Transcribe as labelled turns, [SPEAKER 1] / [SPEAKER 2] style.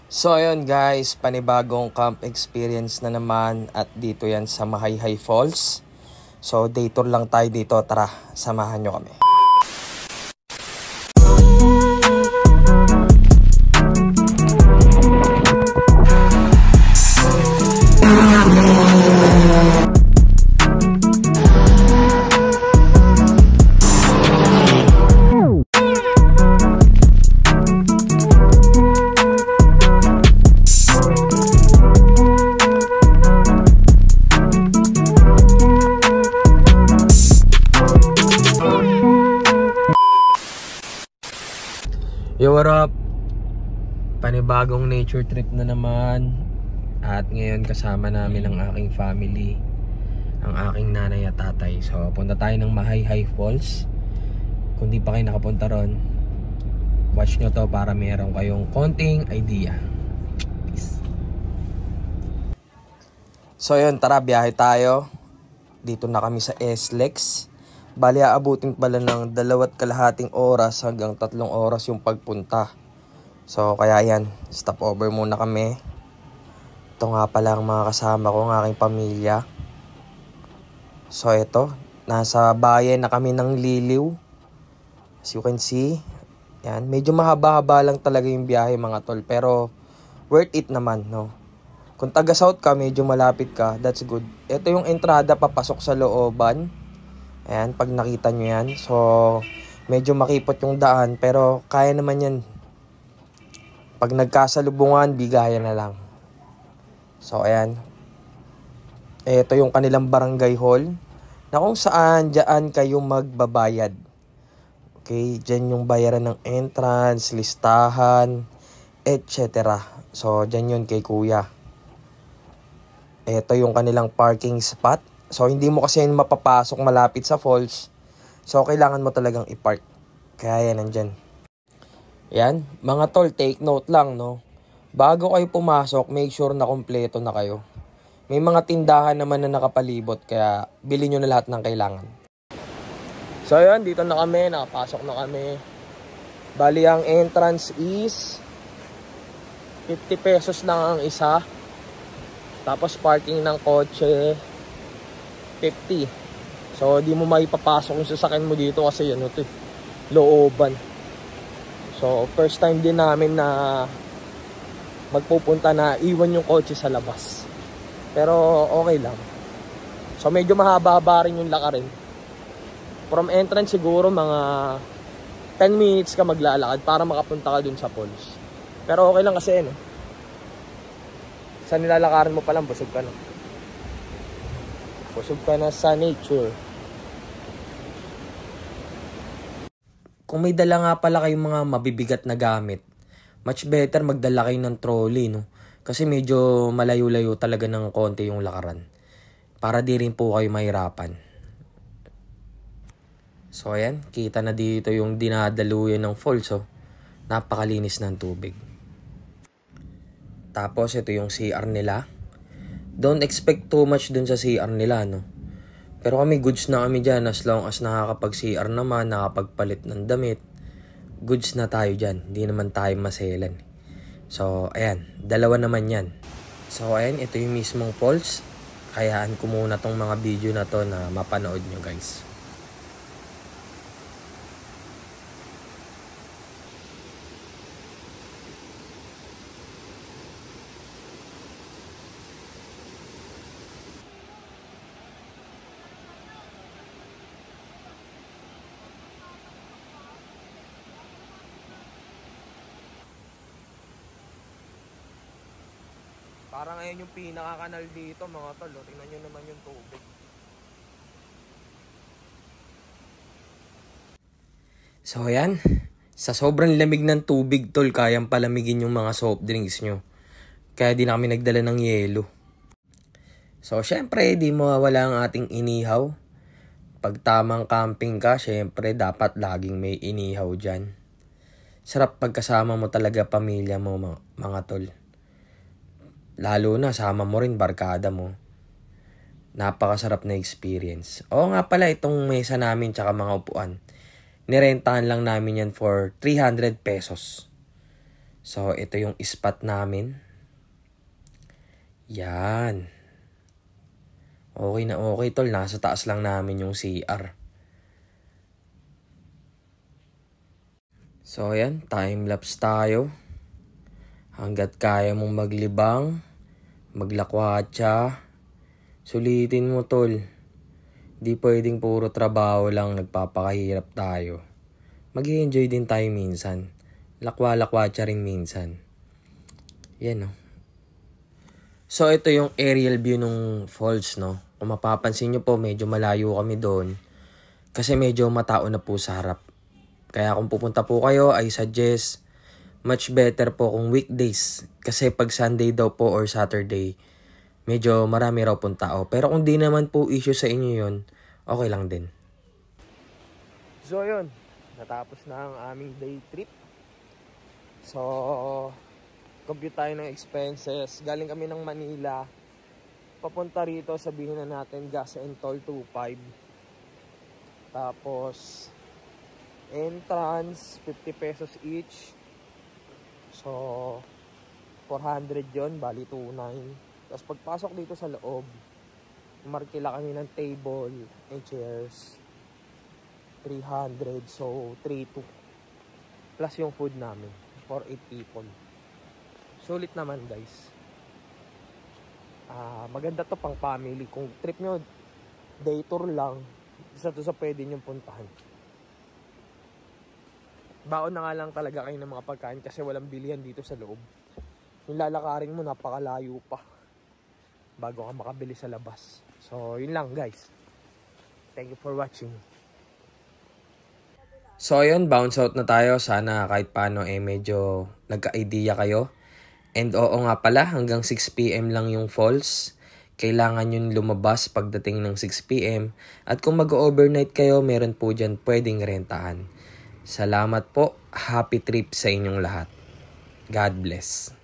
[SPEAKER 1] So ayun guys, panibagong camp experience na naman at dito yan sa Mahayhay Falls. So day tour lang tayo dito, tara samahan nyo kami. Yo, what up? Panibagong nature trip na naman. At ngayon kasama namin ang aking family, ang aking nanay at tatay. So punta tayo ng Mahayhay Falls. Kung di pa kayo nakapunta ron, watch nyo to para meron kayong konting idea. Peace. So yun, tara biyahe tayo. Dito na kami sa SLEX. Bali, aabutin pala ng 2.5 oras hanggang 3 oras yung pagpunta. So, kaya yan. Stop over muna kami. Ito nga pala ang mga kasama ko, ang aking pamilya. So, ito. Nasa bayan na kami ng Liliw. As you can see. Yan. Medyo mahaba-haba lang talaga yung biyahe mga tol. Pero, worth it naman, no? Kung taga-south ka, medyo malapit ka. That's good. Ito yung entrada papasok sa looban. Ayan, pag nakita nyo yan. So, medyo makipot yung daan. Pero, kaya naman yan. Pag nagkasalubungan, bigayan na lang. So, ayan. Ito yung kanilang barangay hall. Na kung saan, dyan kayo magbabayad. Okay, dyan yung bayaran ng entrance, listahan, etc. So, dyan yun kay kuya. Ito yung kanilang parking spot. So, hindi mo kasi mapapasok malapit sa falls. So, kailangan mo talagang i-park. Kaya yan, nandyan. Yan. Mga tol, take note lang, no? Bago kayo pumasok, make sure na kompleto na kayo. May mga tindahan naman na nakapalibot, kaya bilhin nyo na lahat ng kailangan. So, yan. Dito na kami. Nakapasok na kami. Bali, ang entrance is 50 pesos lang ang isa. Tapos, parking ng kotse 50. So, di mo maipapasok yung sasakyan mo dito kasi ano to, looban. So, first time din namin na magpupunta na iwan yung kotse sa labas. Pero, okay lang. So, medyo mahaba-haba rin yung lakarin. From entrance siguro mga 10 minutes ka maglalakad para makapunta ka dun sa falls. Pero okay lang kasi ano. Sa nilalakaran mo palang busog ka na. Busog ka na sa nature. Kung may dala nga pala kayong mga mabibigat na gamit, much better magdala kayo ng trolley, no? Kasi medyo malayo-layo talaga ng konti yung lakaran. Para di rin po kayo mahirapan. So ayan, kita na dito yung dinadaluyan ng falls, oh. Napakalinis ng tubig. Tapos ito yung CR nila. Don't expect too much dun sa CR nila, no? Pero kami, goods na kami dyan. As long as nakakapag-CR naman, nakapagpalit ng damit, goods na tayo dyan. Hindi naman tayo maselan. So, ayan. 2 naman yan. So, ayan. Ito yung mismong falls. Hayaan ko muna tong mga video na to na mapanood nyo, guys. Parang ngayon yung pinaka-kanal dito mga tol. Tingnan nyo naman yung tubig. So ayan. Sa sobrang lamig ng tubig tol, kayang palamigin yung mga soft drinks nyo. Kaya di na kami nagdala ng yelo. So syempre di mawawala ang ating inihaw. Pag tamang camping ka, syempre dapat laging may inihaw dyan. Sarap pagkasama mo talaga pamilya mo mga tol. Lalo na sama mo rin barkada mo. Napakasarap na experience. Oo nga pala, itong mesa namin tsaka mga upuan, nirentahan lang namin yan for 300 pesos. So, ito yung spot namin. Yan. Okay na okay, tol. Nasa taas lang namin yung CR. So, ayan. Time-lapse tayo. Hanggat kaya mong maglibang, maglakwatsa, sulitin mo, tol. Di pwedeng puro trabaho lang, nagpapakahirap tayo. Mag-i-enjoy din tayo minsan. Lakwa-lakwatsa rin minsan. Yan, no. So, ito yung aerial view ng falls, no. Kung mapapansin nyo po, medyo malayo kami doon. Kasi medyo matao na po sa harap. Kaya kung pupunta po kayo, I suggest much better po kung weekdays. Kasi pag Sunday daw po or Saturday, medyo marami raw pong tao. Pero kung di naman po issue sa inyo yun, okay lang din. So, yun. Natapos na ang aming day trip. So, compute tayo ng expenses. Galing kami ng Manila. Papunta rito, sabihin na natin gas and toll 2.5. Tapos, entrance, 50 pesos each. So, 400 yon, bali 2.9. Tapos pagpasok dito sa loob, markila kami ng table and chairs. 300, so 3.2. Plus yung food namin. For 8 people. Sulit naman, guys. Maganda to pang family. Kung trip nyo, day tour lang, isa to sa pwede nyo puntahan. Baon na nga lang talaga kayo ng mga pagkain kasi walang bilihan dito sa loob. Yung lalakarin mo, napakalayo pa bago ka makabili sa labas. So, yun lang, guys. Thank you for watching. So, ayun, bounce out na tayo. Sana kahit paano medyo nagka-idea kayo. And oo nga pala, hanggang 6 PM lang yung falls. Kailangan yun lumabas pagdating ng 6 PM. At kung mag-overnight kayo, meron po dyan pwedeng rentahan. Salamat po. Happy trip sa inyong lahat. God bless.